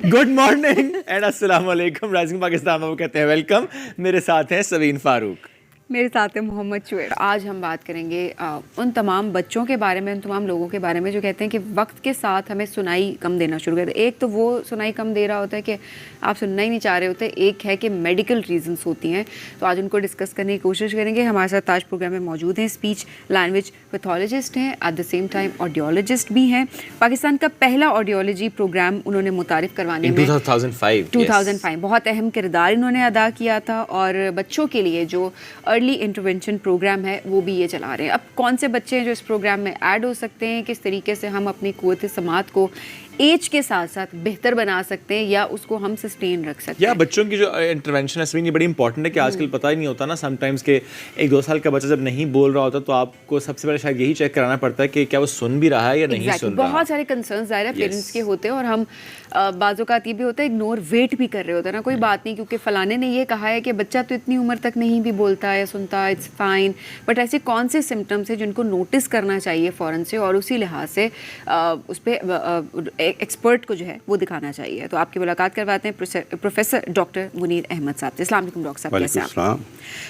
Good morning and अस्सलाम वालेकुम। Rising Pakistan में वो कहते हैं वेलकम। मेरे साथ हैं सवीन फारूक, मेरे साथ है मोहम्मद शुएब। आज हम बात करेंगे उन तमाम बच्चों के बारे में, उन तमाम लोगों के बारे में जो कहते हैं कि वक्त के साथ हमें सुनाई कम देना शुरू कर दे। एक तो वो सुनाई कम दे रहा होता है कि आप सुनना ही नहीं चाह रहे होते, एक है कि मेडिकल रीजंस होती हैं। तो आज उनको डिस्कस करने की कोशिश करेंगे। हमारे साथ आज प्रोग्राम में मौजूद हैं स्पीच लैंग्वेज पैथोलॉजिस्ट हैं, at the same time audiologist भी हैं। पाकिस्तान का पहला ऑडियोलॉजी प्रोग्राम उन्होंने मुतारिफ करवाने में 2005 बहुत अहम किरदार इन्होंने अदा किया था। और बच्चों के लिए जो अर्ली इंटरवेंशन प्रोग्राम है वो भी ये चला रहे हैं। अब कौन से बच्चे हैं जो इस प्रोग्राम में ऐड हो सकते हैं, किस तरीके से हम अपनी क़ुव्वत समात को एज के साथ साथ बेहतर बना सकते हैं या उसको हम सस्टेन रख सकते हैं। या बच्चों की जो इंटरवेंशन है इसमें ये बड़ी इंपॉर्टेंट है कि आजकल पता ही नहीं होता ना समटाइम्स के 1-2 साल का बच्चा जब नहीं बोल रहा होता तो आपको सबसे पहले शायद यही चेक कराना पड़ता है कि क्या वो सुन भी रहा है या नहीं सुन रहा। बहुत सारे कंसर्न्स ज़ाहिर है पेरेंट्स के होते हैं और हम बाज़-औक़ात ये भी होता है इग्नोर वेट भी कर रहे होते हैं ना, कोई बात नहीं क्योंकि फ़लाने ने ये कहा है कि बच्चा तो इतनी उम्र तक नहीं भी बोलता है या सुनता, इट्स फाइन। बट ऐसे कौन से सिम्टम्स हैं जिनको नोटिस करना चाहिए फ़ौरन से और उसी लिहाज से उस पर एक्सपर्ट को जो है वो दिखाना चाहिए। तो आपकी मुलाकात करवाते हैं प्रोफेसर डॉक्टर मुनीर अहमद साहब से। अस्सलाम वालेकुम डॉक्टर साहब, कैसे हैं आप?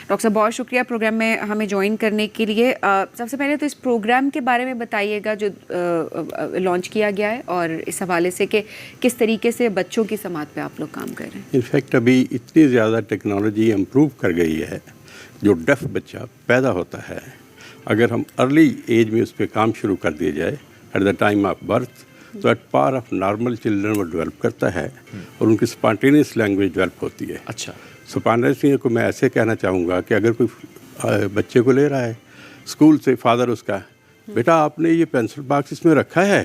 डॉक्टर साहब बहुत शुक्रिया प्रोग्राम में हमें ज्वाइन करने के लिए। सबसे पहले तो इस प्रोग्राम के बारे में बताइएगा जो लॉन्च किया गया है और इस हवाले से कि किस तरीके से बच्चों की समात पे आप लोग काम कर रहे हैं। इनफैक्ट अभी इतनी ज़्यादा टेक्नोलॉजी इम्प्रूव कर गई है, जो डेफ बच्चा पैदा होता है अगर हम अर्ली एज में उस पर काम शुरू कर दिया जाए at the time of birth तो at par of normal children वो डेवलप करता है और उनकी स्पॉन्टेनियस लैंग्वेज डेवलप होती है। अच्छा, स्पॉन्टेनियस को मैं ऐसे कहना चाहूँगा कि अगर कोई बच्चे को ले रहा है स्कूल से, फादर उसका, बेटा आपने ये पेंसिल बॉक्स इसमें रखा है,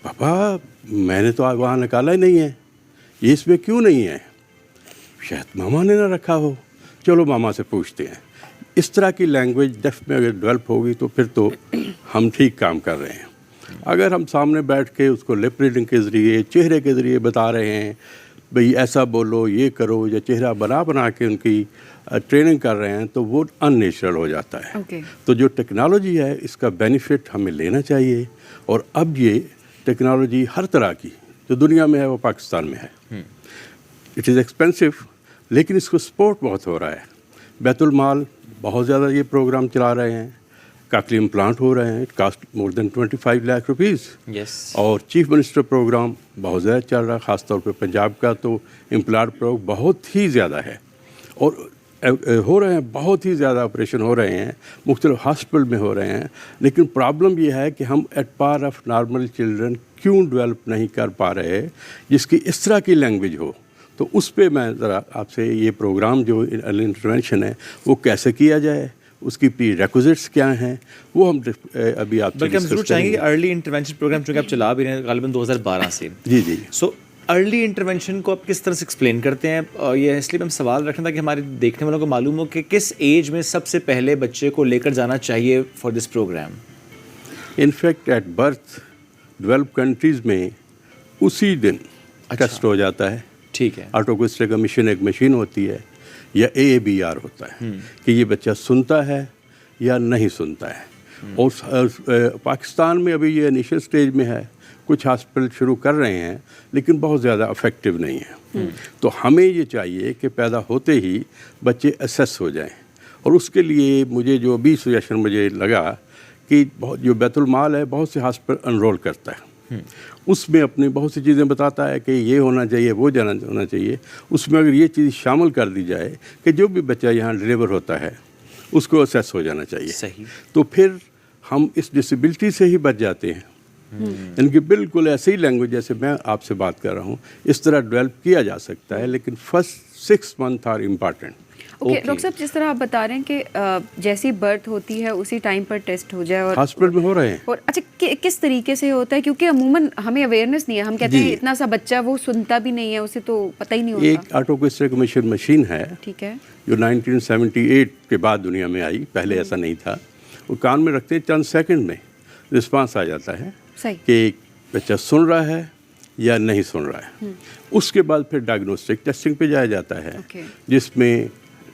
पापा मैंने तो वहाँ निकाला ही नहीं है, ये इसमें क्यों नहीं है, शायद मामा ने ना रखा हो, चलो मामा से पूछते हैं। इस तरह की लैंग्वेज डेफ में अगर डेवलप होगी तो फिर तो हम ठीक काम कर रहे हैं। अगर हम सामने बैठ के उसको लिप रीडिंग के ज़रिए, चेहरे के ज़रिए बता रहे हैं भाई ऐसा बोलो, ये करो, या चेहरा बना के उनकी ट्रेनिंग कर रहे हैं तो वो अननेचुरल हो जाता है। तो जो टेक्नोलॉजी है इसका बेनिफिट हमें लेना चाहिए और अब ये टेक्नोलॉजी हर तरह की जो दुनिया में है वो पाकिस्तान में है। इट इज़ एक्सपेंसिव लेकिन इसको सपोर्ट बहुत हो रहा है। बैतुल माल बहुत ज़्यादा ये प्रोग्राम चला रहे हैं, काकली इम्प्लांट हो रहे हैं, it cost more than 25 lakh rupees. और चीफ मिनिस्टर प्रोग्राम बहुत ज़्यादा चल रहा है, ख़ासतौर पे पंजाब का तो इम्प्लांट प्रोग्राम बहुत ही ज़्यादा है और हो रहे हैं, बहुत ही ज़्यादा ऑपरेशन हो रहे हैं, मुख्तलिफ हॉस्पिटल में हो रहे हैं। लेकिन प्रॉब्लम ये है कि हम at par of normal children क्यों डेवलप नहीं कर पा रहे जिसकी इस तरह की लैंग्वेज हो। तो उस पर मैं ज़रा आपसे ये प्रोग्राम जो अर्ली इंटरवेंशन है वो कैसे किया जाए, उसकी प्रीरेक्विजिट्स क्या हैं, वो हम अभी आप बल्कि हम जरूर चाहेंगे कि अर्ली इंटरवेंशन प्रोग्राम जो कि आप चला भी रहे हैं गालिबन 2012 से। जी। सो अर्ली इंटरवेंशन को आप किस तरह से एक्सप्लेन करते हैं? और ये इसलिए हम सवाल रखना था कि हमारे देखने वालों को मालूम हो कि किस एज में सबसे पहले बच्चे को लेकर जाना चाहिए for this program. In fact at birth develop countries में उसी दिन टेस्ट हो जाता है। ठीक है, ऑटोकोस्टिक एमिशन एक मशीन होती है या AABR होता है कि ये बच्चा सुनता है या नहीं सुनता है। और पाकिस्तान में अभी ये इनिशियल स्टेज में है, कुछ हॉस्पिटल शुरू कर रहे हैं लेकिन बहुत ज़्यादा इफेक्टिव नहीं है। तो हमें ये चाहिए कि पैदा होते ही बच्चे असेस हो जाएं और उसके लिए मुझे जो अभी सजेशन मुझे लगा कि बहुत जो बैतुल माल है बहुत से हॉस्पिटल एनरोल करता है, उसमें अपनी बहुत सी चीज़ें बताता है कि ये होना चाहिए, वो होना चाहिए। उसमें अगर ये चीज़ शामिल कर दी जाए कि जो भी बच्चा यहाँ डिलीवर होता है उसको असेस हो जाना चाहिए। सही। तो फिर हम इस डिसेबिलिटी से ही बच जाते हैं। इनकी बिल्कुल ऐसी ही लैंग्वेज जैसे मैं आपसे बात कर रहा हूँ इस तरह डेवलप किया जा सकता है, लेकिन first 6 month are important. Okay doctor साहब, जिस तरह आप बता रहे हैं कि जैसी बर्थ होती है उसी टाइम पर टेस्ट हो जाए और हॉस्पिटल में हो रहे हैं। और अच्छा किस तरीके से होता है? क्योंकि अमूमन हमें अवेयरनेस नहीं है, हम कहते हैं इतना सा बच्चा वो सुनता भी नहीं है, उसे तो पता ही नहीं होता। एक ऑटोकोस्टिक मशीन है, ठीक है, जो 1978 के बाद दुनिया में आई, पहले ऐसा नहीं था। वो कान में रखते हैं, चंद सेकंड में रिस्पांस आ जाता है कि बच्चा सुन रहा है या नहीं सुन रहा है। उसके बाद फिर डायग्नोस्टिक टेस्टिंग पे जाया जाता है जिसमें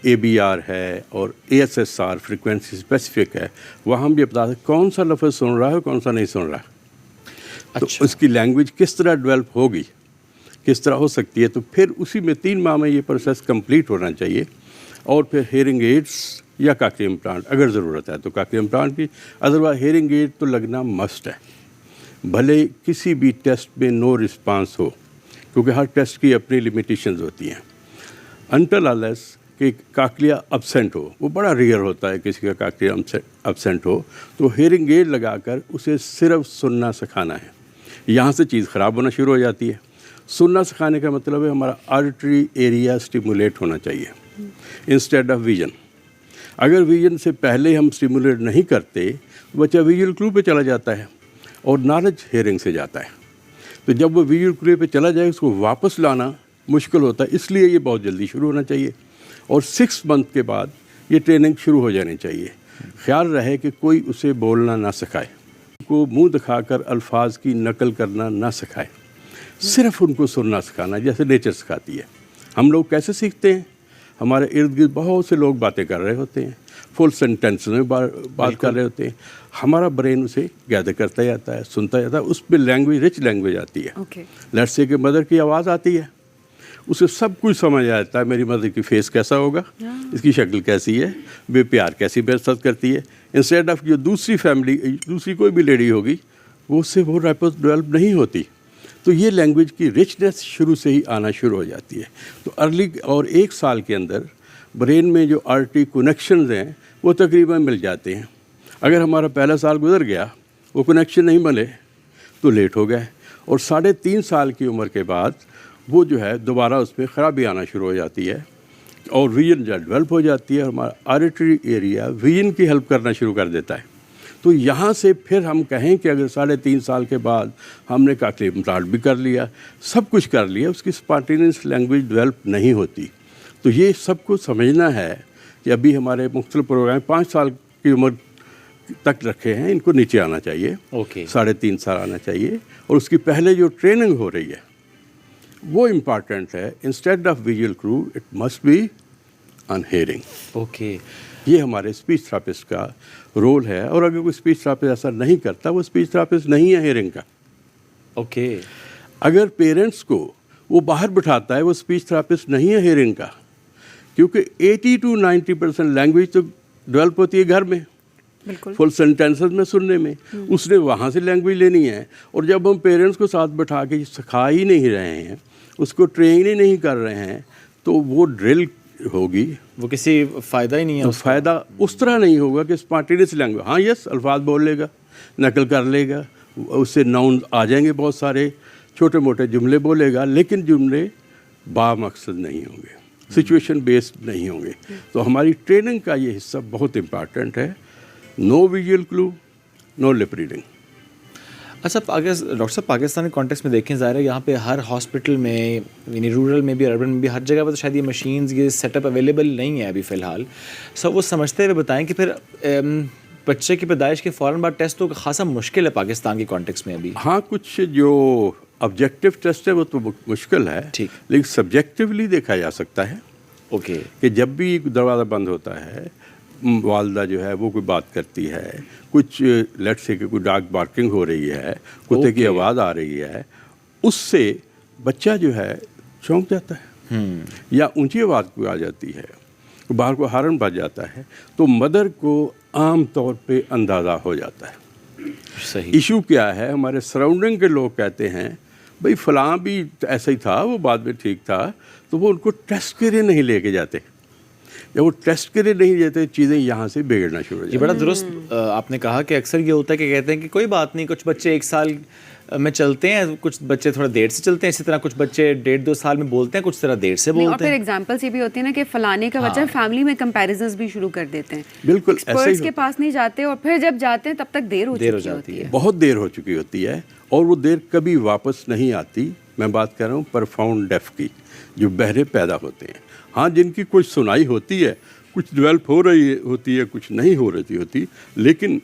ABR है और ASSR फ्रीक्वेंसी स्पेसिफिक है। वहाँ हम भी बता सकते कौन सा लफ्ज़ सुन रहा है कौन सा नहीं सुन रहा है। तो उसकी लैंग्वेज किस तरह डेवलप होगी किस तरह हो सकती है, तो फिर उसी में 3 माह में ये प्रोसेस कंप्लीट होना चाहिए। और फिर हेयरिंग एड्स या कॉक्लियर इम्प्लांट अगर ज़रूरत है तो कॉक्लियर इम्प्लांट की, अदरवाइज हेयरिंग एड तो लगना मस्ट है, भले किसी भी टेस्ट में नो रिस्पांस हो, क्योंकि हर टेस्ट की अपनी लिमिटेशंस होती हैं। अनटिल अनलेस कि कॉक्लिया अब्सेंट हो, वो बड़ा रेयर होता है किसी का कॉक्लिया अब्सेंट हो, तो हेयरिंग एड लगाकर उसे सिर्फ सुनना सिखाना है। यहाँ से चीज़ ख़राब होना शुरू हो जाती है। सुनना सिखाने का मतलब है हमारा ऑडिटरी एरिया स्टिमुलेट होना चाहिए इंस्टेड ऑफ विजन। अगर विजन से पहले हम स्टिमुलेट नहीं करते तो बच्चा विजुअल क्लू पे चला जाता है और नॉलेज हेयरिंग से जाता है। तो जब वो विजुअल क्लू पे चला जाए उसको वापस लाना मुश्किल होता है, इसलिए ये बहुत जल्दी शुरू होना चाहिए। और 6 मंथ के बाद ये ट्रेनिंग शुरू हो जानी चाहिए। ख्याल रहे कि कोई उसे बोलना ना सिखाए, को मुंह दिखाकर अल्फाज की नकल करना ना सिखाए, सिर्फ उनको सुनना सिखाना, जैसे नेचर सिखाती है। हम लोग कैसे सीखते हैं? हमारे इर्द गिर्द बहुत से लोग बातें कर रहे होते हैं, फुल सेंटेंस में बात कर रहे होते हैं, हमारा ब्रेन उसे गैदर करता जाता है, सुनता जाता है, उसमें लैंग्वेज, रिच लैंग्वेज आती है। लेट्स से कि मदर की आवाज़ आती है, उसे सब कुछ समझ आता है, मेरी मदर की फेस कैसा होगा, इसकी शक्ल कैसी है, वे प्यार कैसी बेइज्जत करती है। इंस्टेड ऑफ जो दूसरी फैमिली, दूसरी कोई भी लेडी होगी, वो उससे वो रैपर डेवलप नहीं होती। तो ये लैंग्वेज की रिचनेस शुरू से ही आना शुरू हो जाती है। तो अर्ली और 1 साल के अंदर ब्रेन में जो आर्टरी कनेक्शंस हैं वो तकरीबन मिल जाते हैं। अगर हमारा पहला साल गुजर गया, वो कनेक्शन नहीं बने तो लेट हो गए, और 3.5 साल की उम्र के बाद वो जो है दोबारा उसमें ख़राबी आना शुरू हो जाती है और विजन डेवलप हो जाती है। हमारा ऑडिटरी एरिया विजन की हेल्प करना शुरू कर देता है। तो यहाँ से फिर हम कहें कि अगर 3.5 साल के बाद हमने कॉक्लियर इम्प्लांट भी कर लिया, सब कुछ कर लिया, उसकी स्पॉन्टेनियस लैंग्वेज डेवलप नहीं होती। तो ये सबको समझना है कि अभी हमारे मुख्तलिफ प्रोग्राम 5 साल की उम्र तक रखे हैं, इनको नीचे आना चाहिए। 3.5 साल आना चाहिए, और उसकी पहले जो ट्रेनिंग हो रही है वो इम्पॉर्टेंट है। Instead of visual crew it must be on hearing. ये हमारे स्पीच थेरेपिस्ट का रोल है, और अगर कोई स्पीच थेरेपिस्ट ऐसा नहीं करता, वो स्पीच थेरेपिस्ट नहीं है हेयरिंग का। अगर पेरेंट्स को वो बाहर बिठाता है, वो स्पीच थेरेपिस्ट नहीं है हेयरिंग का, क्योंकि 80 to 90% लैंग्वेज तो डेवलप होती है घर में, फुल सेंटेंसेस में सुनने में, उसने वहाँ से लैंग्वेज लेनी है। और जब हम पेरेंट्स को साथ बैठा के सिखा ही नहीं रहे हैं, उसको ट्रेन ही नहीं कर रहे हैं, तो वो ड्रिल होगी, वो किसी फ़ायदा ही नहीं है। तो फ़ायदा उस तरह नहीं होगा कि स्पॉन्टेनियस लैंग्वेज, हाँ यस अल्फाज बोल लेगा, नकल कर लेगा, उससे नाउन आ जाएंगे, बहुत सारे छोटे मोटे जुमले बोलेगा, लेकिन जुमले बामकसद नहीं होंगे, सिचुएशन बेस्ड नहीं होंगे। तो हमारी ट्रेनिंग का ये हिस्सा बहुत इम्पॉर्टेंट है। No visual clue, no lip reading. अच्छा, अगर डॉक्टर साहब पाकिस्तानी कॉन्टेक्स्ट में देखें, ज़ाहिर है यहाँ पे हर हॉस्पिटल में, यानी रूरल में भी, अर्बन में भी, हर जगह पर तो शायद ये मशीन्स, ये सेटअप अवेलेबल नहीं है अभी फ़िलहाल। सो वो समझते हुए बताएं कि फिर बच्चे की पैदाइश के फ़ौरन बाद टेस्ट तो खासा मुश्किल है पाकिस्तान के कॉन्टेक्स्ट में अभी। हाँ, कुछ जो ऑब्जेक्टिव टेस्ट है वो तो मुश्किल है, ठीक, लेकिन सब्जेक्टिवली देखा जा सकता है। कि जब भी दरवाज़ा बंद होता है, वालदा जो है वो कोई बात करती है, कुछ लेट्स से कि कोई डॉग बार्किंग हो रही है, कुत्ते की आवाज़ आ रही है, उससे बच्चा जो है चौंक जाता है, या ऊंची आवाज़ कोई आ जाती है, बाहर को हारन बज जाता है, तो मदर को आम तौर पे अंदाज़ा हो जाता है सही इशू क्या है। हमारे सराउंडिंग के लोग कहते हैं भाई फ़लाँ भी ऐसा ही था, वो बाद में ठीक था, तो वो उनको टेस्ट के लिए नहीं लेके जाते। जब वो टेस्ट के लिए नहीं जाते, चीज़ें यहाँ से बिगड़ना शुरू हो जाती। ये बड़ा दुरुस्त आपने कहा कि अक्सर ये होता है कि कहते हैं कि कोई बात नहीं, कुछ बच्चे 1 साल में चलते हैं, कुछ बच्चे थोड़ा देर से चलते हैं, इसी तरह कुछ बच्चे 1.5-2 साल में बोलते हैं, कुछ तरह देर से बोलते हैं। और फिर एग्जांपल्स ये भी होती है ना कि फलाने का बच्चा, फैमिली में कंपैरिजंस भी शुरू कर देते हैं। बिल्कुल एक्सपर्ट्स के पास नहीं जाते, और फिर जब जाते हैं तब तक देर हो चुकी होती है, बहुत देर हो चुकी होती है, और वो देर कभी वापस नहीं आती। मैं बात कर रहा हूँ परफाउंड डेफ की, जो बहरे पैदा होते हैं। हाँ, जिनकी कुछ सुनाई होती है, कुछ डेवलप हो रही होती है, कुछ नहीं हो रही होती, लेकिन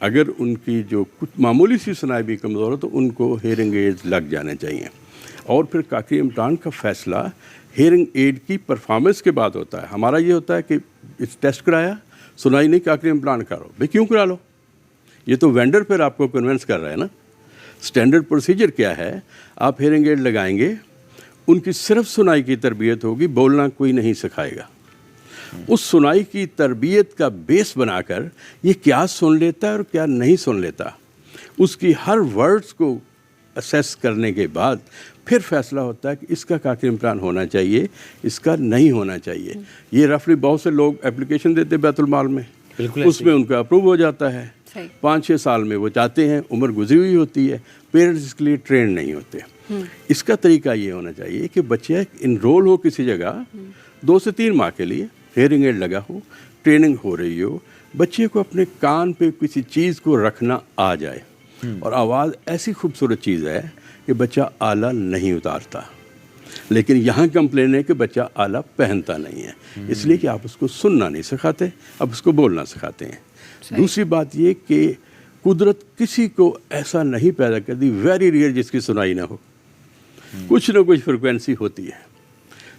अगर उनकी जो कुछ मामूली सी सुनाई भी कमज़ोर हो तो उनको हेयरिंग एड्स लग जाने चाहिए। और फिर कॉक्लियर इम्प्लांट का फ़ैसला हेयरिंग एड की परफॉर्मेंस के बाद होता है। हमारा ये होता है कि इस टेस्ट कराया, सुनाई नहीं, कॉक्लियर इम्प्लांट करो। भाई क्यों करा लो? ये तो वेंडर फिर आपको कन्विंस कर रहा है ना। स्टैंडर्ड प्रोसीजर क्या है? आप हेयरिंग एड लगाएंगे, उनकी सिर्फ सुनाई की तरबियत होगी, बोलना कोई नहीं सिखाएगा। उस सुनाई की तरबियत का बेस बनाकर ये क्या सुन लेता है और क्या नहीं सुन लेता, उसकी हर वर्ड्स को असेस करने के बाद फिर फैसला होता है कि इसका काकरी इम्प्लांट होना चाहिए, इसका नहीं होना चाहिए। ये रफली बहुत से लोग एप्लीकेशन देते हैं बैतुल माल में, उसमें उनका अप्रूव हो जाता है। 5-6 साल में वो जाते हैं, उम्र गुजरी हुई होती है, पेरेंट्स इसके लिए ट्रेन नहीं होते। इसका तरीका ये होना चाहिए कि बच्चे इनरोल हो किसी जगह 2 से 3 माह के लिए, हेयरिंग एड लगा हो, ट्रेनिंग हो रही हो, बच्चे को अपने कान पे किसी चीज़ को रखना आ जाए। और आवाज़ ऐसी खूबसूरत चीज़ है कि बच्चा आला नहीं उतारता, लेकिन यहाँ कंप्लेन है कि बच्चा आला पहनता नहीं है, इसलिए कि आप उसको सुनना नहीं सिखाते, आप उसको बोलना सिखाते हैं। दूसरी बात ये कि कुदरत किसी को ऐसा नहीं पैदा कर दी, वेरी रेयर, जिसकी सुनाई ना हो। कुछ ना कुछ फ्रिक्वेंसी होती है,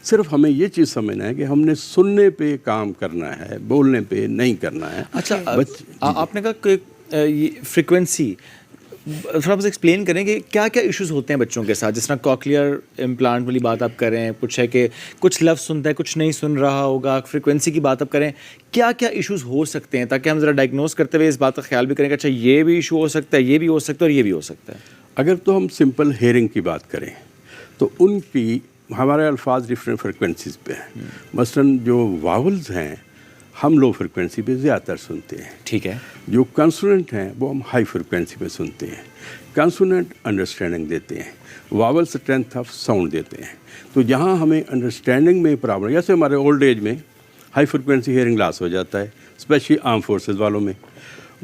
सिर्फ हमें ये चीज़ समझना है कि हमने सुनने पे काम करना है, बोलने पे नहीं करना है। अच्छा, आपने कहा कि ये फ्रिक्वेंसी, थोड़ा बस एक्सप्लेन करें कि क्या क्या इश्यूज होते हैं बच्चों के साथ, जिस तरह कॉकलियर इम्प्लांट वाली बात आप कर रहे हैं, कुछ है कि कुछ लफ्ज़ सुनता है, कुछ नहीं सुन रहा होगा, फ्रिक्वेंसी की बात आप करें, क्या क्या इश्यूज हो सकते हैं, ताकि हम ज़रा डायग्नोस करते हुए इस बात का ख्याल भी करें कि अच्छा ये भी इशू हो सकता है, ये भी हो सकता है और ये भी हो सकता है। अगर तो हम सिंपल हेयरिंग की बात करें तो उनकी हमारे अल्फाज डिफरेंट फ्रिक्वेंसीज पे हैं। मसलन जो वावल्स हैं हम लो फ्रिक्वेंसी पे ज़्यादातर सुनते हैं, ठीक है। जो कंसोनेंट हैं वो हम हाई फ्रिक्वेंसी पे सुनते हैं। कंसोनेंट अंडरस्टैंडिंग देते हैं, वावल स्ट्रेंथ ऑफ साउंड देते हैं। तो जहाँ हमें अंडरस्टैंडिंग में प्रॉब्लम, जैसे हमारे ओल्ड एज में हाई फ्रिक्वेंसी हेयरिंग लॉस हो जाता है, स्पेशली आर्म फोर्सेस वालों में,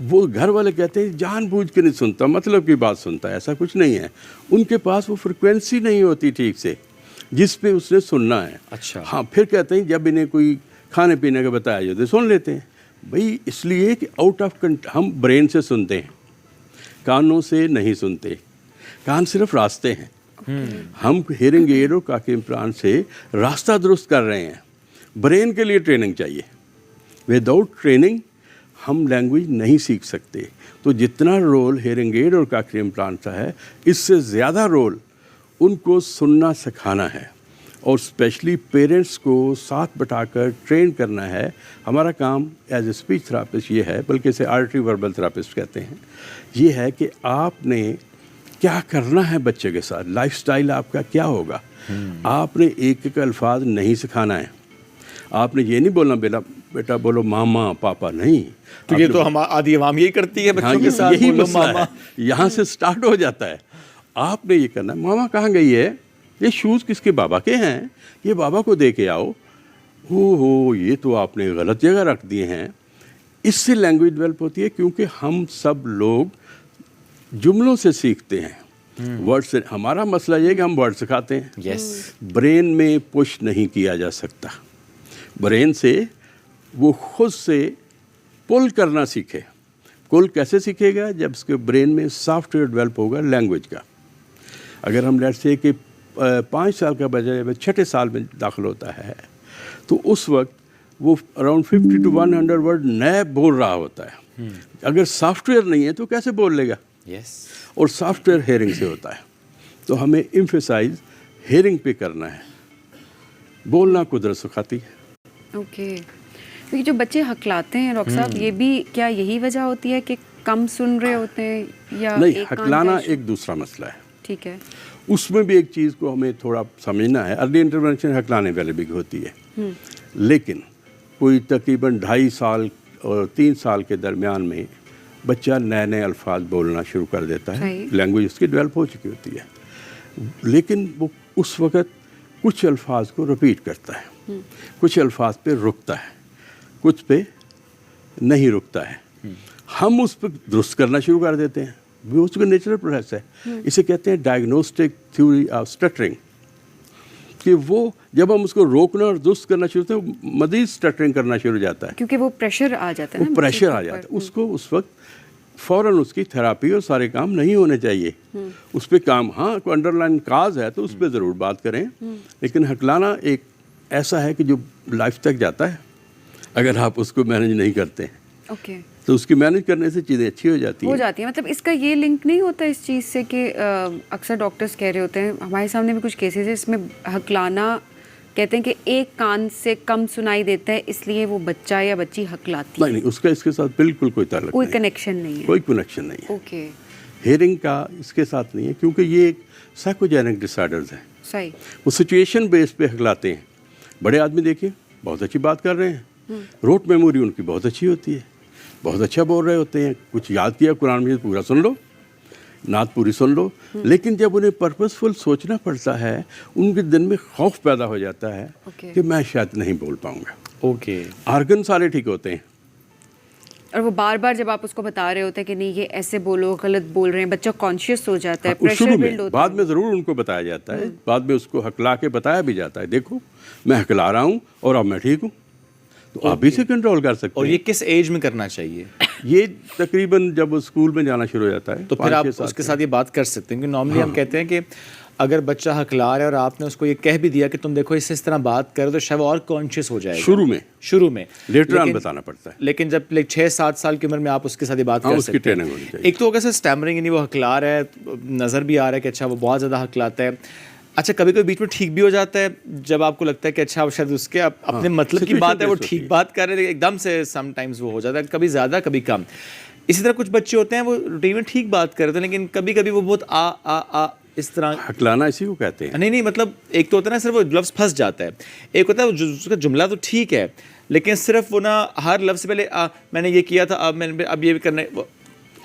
वो घर वाले कहते हैं जानबूझ के नहीं सुनता, मतलब की बात सुनता है, ऐसा कुछ नहीं है। उनके पास वो फ्रिक्वेंसी नहीं होती ठीक से जिस पे उसने सुनना है। अच्छा। हाँ, फिर कहते हैं जब इन्हें कोई खाने पीने का बताया जाए तो सुन लेते हैं। भाई इसलिए कि आउट ऑफ हम ब्रेन से सुनते हैं, कानों से नहीं सुनते, कान सिर्फ रास्ते हैं। हम हेयरिंग एड और काकी इम्प्लांट से रास्ता दुरुस्त कर रहे हैं। ब्रेन के लिए ट्रेनिंग चाहिए, विदाउट ट्रेनिंग हम लैंग्वेज नहीं सीख सकते। तो जितना रोल हेयरिंग एड और काकी इम्प्लांट का है, इससे ज़्यादा रोल उनको सुनना सिखाना है और स्पेशली पेरेंट्स को साथ बैठाकर ट्रेन करना है। हमारा काम एज ए स्पीच थेरापिस्ट ये है, बल्कि इसे आर्टरी वर्बल थेरापिस्ट कहते हैं, ये है कि आपने क्या करना है बच्चे के साथ, लाइफस्टाइल आपका क्या होगा। आपने एक एक अल्फाज नहीं सिखाना है। आपने ये नहीं बोलना बेटा बोलो मामा पापा, नहीं। तो ये तो हम आधी आवाम यही करती है बच्चों के साथ, यही बोलो मसला मामा। है, यहाँ से स्टार्ट हो जाता है। आपने ये करना है, मामा कहाँ गई है, ये शूज़ किसके, बाबा के हैं, ये बाबा को दे के आओ। हो ये तो आपने गलत जगह रख दिए हैं। इससे लैंग्वेज डेवलप होती है, क्योंकि हम सब लोग जुमलों से सीखते हैं, वर्ड से। हमारा मसला ये है कि हम वर्ड सिखाते हैं। यस। ब्रेन में पुश नहीं किया जा सकता। ब्रेन से वो खुद से पुल करना सीखे। पुल कैसे सीखेगा? जब उसके ब्रेन में सॉफ्टवेयर डेवलप होगा लैंग्वेज का। अगर हम लेट्स से कि 5 साल का बच्चा जब 6ठे साल में दाखिल होता है तो उस वक्त वो अराउंड 50 to 100 वर्ड नए बोल रहा होता है। अगर सॉफ्टवेयर नहीं है तो कैसे बोल लेगा? यस। और सॉफ्टवेयर हेयरिंग से होता है। तो हमें एम्फेसाइज हेयरिंग पे करना है। बोलना कुदरत सिखाती है। ओके। तो ये जो बच्चे हकलाते हैं डॉक्टर साहब, ये भी क्या यही वजह होती है कि कम सुन रहे होते हैं या नहीं, एक कान हकलाना का एक दूसरा मसला है। ठीक है। उसमें भी एक चीज़ को हमें थोड़ा समझना है। अर्ली इंटरवेंशन हकलाने वाले भी होती है, लेकिन कोई तकरीबन 2.5 साल और 3 साल के दरमियान में बच्चा नए नए अल्फाज बोलना शुरू कर देता है, लैंग्वेज उसकी डेवलप हो चुकी होती है, लेकिन वो उस वक़्त कुछ अल्फाज को रिपीट करता है, कुछ अल्फाज पे रुकता है, कुछ पे नहीं रुकता है। हम उस पर दुरुस्त करना शुरू कर देते हैं, वो उसका नेचुरल प्रोसेस है। इसे कहते हैं डायग्नोस्टिक थ्योरी ऑफ स्टटरिंग, कि वो जब हम उसको रोकना और दुरुस्त करना शुरू करते हैं, मज़ीद स्टटरिंग करना शुरू हो जाता है, क्योंकि वो प्रेशर आ जाता है ना, वो प्रेशर आ जाता है। उसको उस वक्त फ़ौरन उसकी थेरापी और सारे काम नहीं होने चाहिए। उस पर काम, हाँ कोई अंडरलाइन काज है तो उस पर ज़रूर बात करें, लेकिन हकलाना एक ऐसा है कि जो लाइफ तक जाता है अगर आप उसको मैनेज नहीं करते हैं। ओके तो उसकी मैनेज करने से चीज़ें अच्छी हो जाती हो हैं। जाती है। मतलब इसका ये लिंक नहीं होता इस चीज़ से कि अक्सर डॉक्टर्स कह रहे होते हैं, हमारे सामने भी कुछ केसेस है इसमें हकलाना कहते हैं कि एक कान से कम सुनाई देता है इसलिए वो बच्चा या बच्ची हकलाती है। नहीं, उसका इसके साथ बिल्कुल कोई ताल्लुक कोई नहीं, कनेक्शन नहीं है। कोई कनेक्शन नहीं है। ओके हेयरिंग का इसके साथ नहीं है, क्योंकि ये एक साइकोजेनिक डिसऑर्डर्स है। सही। वो सिचुएशन बेस पे हकलाते हैं। बड़े आदमी देखिए बहुत अच्छी बात कर रहे हैं, रोट मेमोरी उनकी बहुत अच्छी होती है, बहुत अच्छा बोल रहे होते हैं, कुछ याद किया कुरान में पूरा सुन लो, नात पूरी सुन लो, लेकिन जब उन्हें पर्पसफुल सोचना पड़ता है उनके दिल में खौफ पैदा हो जाता है कि मैं शायद नहीं बोल पाऊंगा। ओके। आर्गन सारे ठीक होते हैं, और वो बार बार जब आप उसको बता रहे होते हैं कि नहीं ये ऐसे बोलो, गलत बोल रहे हैं, बच्चा कॉन्शियस हो जाता है, उस प्रेशर शुरू बिल्ड में, होता बाद है। में ज़रूर उनको बताया जाता है, बाद में उसको हकला के बताया भी जाता है, देखो मैं हकला रहा हूँ और अब मैं ठीक हूँ, तो आप भी इसे कंट्रोल कर सकते और हैं। ये किस एज में करना चाहिए? ये तकरीबन जब वो स्कूल में जाना शुरू हो जाता है तो फिर आप उसके साथ ये बात कर सकते हैं कि नॉर्मली हम कहते हैं कि अगर बच्चा हकला रहा है और आपने उसको ये कह भी दिया कि तुम देखो इससे इस तरह बात करो तो शायद वो और कॉन्शियस हो जाएगा शुरू में लेटर ऑन बताना पड़ता है। लेकिन जब 6-7 साल की उम्र में आप उसके साथ ये बात कर उसकी सकते ट्रेनिंग होनी हैं। चाहिए। एक तो अगर स्टैमरिंग यानी वो हकला रहा है, नज़र भी आ रहा है कि अच्छा वो बहुत ज़्यादा हकलाता है, अच्छा कभी कभी बीच में ठीक भी हो जाता है जब आपको लगता है कि अच्छा शायद उसके अपने मतलब की बात है, वो ठीक बात कर रहे हैं, एकदम से समटाइम्स वो हो जाता है, कभी ज़्यादा कभी कम। इसी तरह कुछ बच्चे होते हैं वो रूटीन में ठीक बात करते हैं लेकिन कभी कभी वो बहुत आ इस तरह हकलाना इसी को कहते हैं। नहीं मतलब एक तो होता है ना सिर्फ वो लफ्ज़ फंस जाता है, एक होता है उसका जुमला तो ठीक है लेकिन सिर्फ वो ना हर लफ्ज़ से पहले मैंने ये किया था अब ये भी करना है,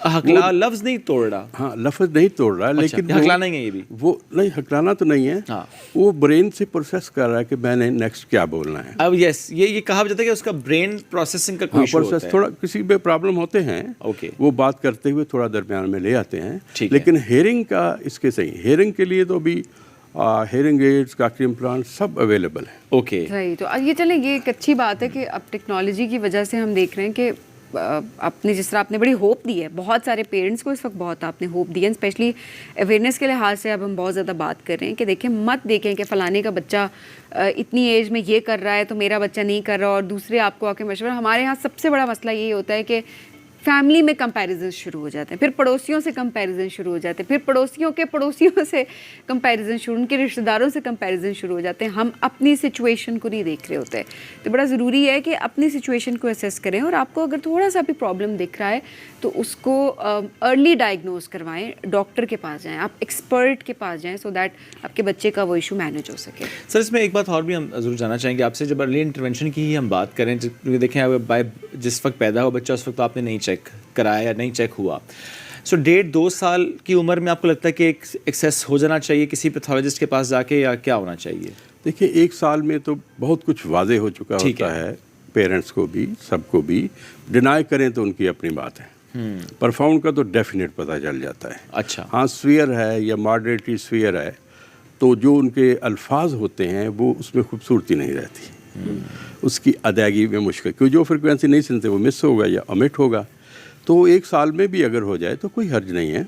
हकला लफ्ज़ नहीं तोड़ रहा। हाँ, लफ्ज़ नहीं तोड़ रहा, अच्छा, लेकिन हकलाना ही है ये भी। वो नहीं, हकलाना तो नहीं है। हाँ। वो ब्रेन से प्रोसेस कर रहा है कि मैंने नेक्स्ट क्या बोलना है। अब यस ये कहा जाता है कि उसका ब्रेन प्रोसेसिंग का कोई इशू होता प्रोसेस है। थोड़ा किसी में प्रॉब्लम होते हैं, ओके। वो बात करते हुए थोड़ा दरमियान में ले आते हैं, ठीक है। लेकिन हेयरिंग का इसके सही, हेयरिंग के लिए तो अभी हेयरिंग एड्स कॉक्लियर इम्प्लांट सब अवेलेबल है। ओके सही। तो ये चलें, ये एक अच्छी बात है कि अब टेक्नोलॉजी की वजह से हम देख रहे हैं कि आपने जिस तरह आपने बड़ी होप दी है, बहुत सारे पेरेंट्स को इस वक्त बहुत आपने होप दी है, स्पेशली अवेयरनेस के लिहाज से अब हम बहुत ज़्यादा बात कर रहे हैं कि देखें मत देखें कि फ़लाने का बच्चा इतनी एज में ये कर रहा है तो मेरा बच्चा नहीं कर रहा और दूसरे आपको आके मशवरा। हमारे यहाँ सबसे बड़ा मसला यही होता है कि फैमिली में कंपैरिजन शुरू हो जाते हैं, फिर पड़ोसियों से कंपैरिजन शुरू हो जाते हैं, फिर पड़ोसियों के पड़ोसियों से कंपैरिजन शुरू, उनके रिश्तेदारों से कंपैरिजन शुरू हो जाते हैं। हम अपनी सिचुएशन को नहीं देख रहे होते हैं। तो बड़ा ज़रूरी है कि अपनी सिचुएशन को असेस करें और आपको अगर थोड़ा सा भी प्रॉब्लम दिख रहा है तो उसको अर्ली डायग्नोज करवाएं, डॉक्टर के पास जाएँ, आप एक्सपर्ट के पास जाएँ, सो दैट आपके बच्चे का वो इशू मैनेज हो सके। सर इसमें एक बात और भी हम ज़रूर जानना चाहेंगे आपसे, जब अर्ली इंटरवेंशन की ही हम बात करें, क्योंकि देखें अब जिस वक्त पैदा हुआ बच्चा उस वक्त तो आपने नहीं चेक कराया या नहीं चेक हुआ, सो 1.5-2 साल की उम्र में आपको लगता है कि एक एक्सेस हो जाना चाहिए किसी पैथोलॉजिस्ट के पास जाके, या क्या होना चाहिए? देखिए 1 साल में तो बहुत कुछ वाजे हो चुका होता है, पेरेंट्स को भी, सबको भी। डिनाई करें तो उनकी अपनी बात है, परफॉर्म का तो डेफिनेट पता चल जाता है। अच्छा। हाँ, स्फीयर है या मॉडरेटली स्फीयर है तो जो उनके अल्फाज होते हैं वो उसमें खूबसूरती नहीं रहती, उसकी अदायगी में मुश्किल, क्योंकि जो फ्रिक्वेंसी नहीं सुनते वो मिस होगा या ओमिट होगा। तो 1 साल में भी अगर हो जाए तो कोई हर्ज नहीं है,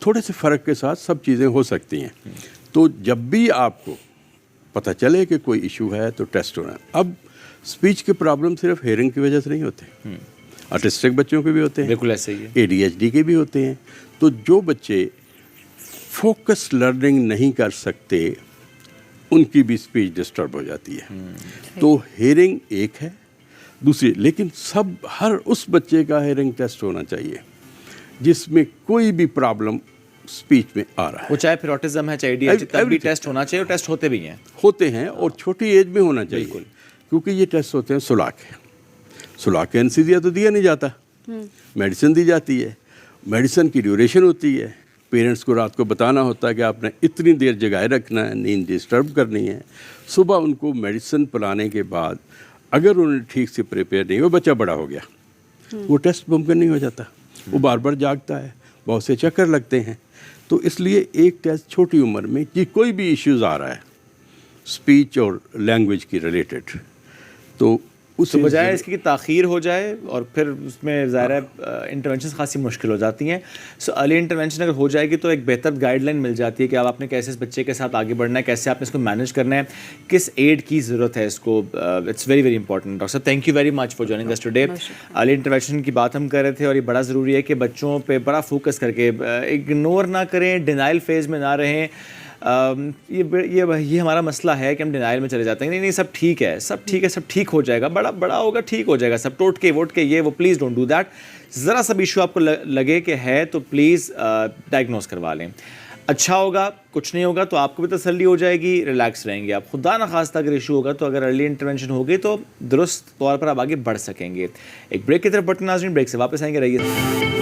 थोड़े से फ़र्क के साथ सब चीज़ें हो सकती हैं। तो जब भी आपको पता चले कि कोई इशू है तो टेस्ट होना है। अब स्पीच के प्रॉब्लम सिर्फ हेयरिंग की वजह से नहीं होते, ऑटिस्टिक बच्चों के भी होते हैं, बिल्कुल ऐसे ही है, ADHD के भी होते हैं। तो जो बच्चे फोकस लर्निंग नहीं कर सकते उनकी भी स्पीच डिस्टर्ब हो जाती है। तो हेयरिंग एक है, दूसरी, लेकिन हर उस बच्चे का हेयरिंग टेस्ट होना चाहिए जिसमें कोई भी प्रॉब्लम स्पीच में आ रहा है, वो चाहे फिर ऑटिज्म है चाहे ADHD, तब भी टेस्ट होना चाहिए और टेस्ट होते भी हैं। होते हैं और छोटी एज में होना चाहिए, क्योंकि ये टेस्ट होते हैं सुलाक एनेस्थीसिया तो दिया नहीं जाता, मेडिसिन दी जाती है, मेडिसिन की ड्यूरेशन होती है, पेरेंट्स को रात को बताना होता है कि आपने इतनी देर जगाए रखना है, नींद डिस्टर्ब करनी है, सुबह उनको मेडिसिन पिलाने के बाद अगर उन्हें ठीक से प्रिपेयर नहीं, वो बच्चा बड़ा हो गया, वो टेस्ट मुमकिन नहीं हो जाता, वो बार बार जागता है, बहुत से चक्कर लगते हैं। तो इसलिए एक टेस्ट छोटी उम्र में कि कोई भी इश्यूज़ आ रहा है स्पीच और लैंग्वेज की रिलेटेड, तो उस तो बजाय इसकी कि ताख़ीर हो जाए और फिर उसमें ज़ाहिर है इंटरवेंशन खासी मुश्किल हो जाती हैं। सो अर्ली इंटरवेंशन अगर हो जाएगी तो एक बेहतर गाइडलाइन मिल जाती है कि अब आपने कैसे इस बच्चे के साथ आगे बढ़ना है, कैसे आपने इसको मैनेज करना है, किस एड की ज़रूरत है इसको। It's very very important. Doctor साहब, thank you very much for joining us today. Early intervention की बात हम कर रहे थे और ये बड़ा ज़रूरी है कि बच्चों पे बड़ा फोकस करके इग्नोर ना करें, डिनाइल फेज़ में ना रहें। ये हमारा मसला है कि हम डिनाइल में चले जाते हैं, नहीं नहीं सब ठीक है, सब ठीक है, सब ठीक हो जाएगा, बड़ा बड़ा होगा, ठीक हो जाएगा, सब टोट के ये वो। Please don't do that. ज़रा सा भी इशू आपको लगे कि है तो प्लीज़ डायग्नोस करवा लें। अच्छा होगा, कुछ नहीं होगा तो आपको भी तसल्ली हो जाएगी, रिलैक्स रहेंगे आप। खुदा ना खास्ता अगर इशू होगा तो अगर अर्ली इंटरवेंशन होगी तो दुरुस्त तौर पर आप आगे बढ़ सकेंगे। एक ब्रेक की तरफ बढ़ते नाज़रीन, ब्रेक से वापस आएंगे, रहिए।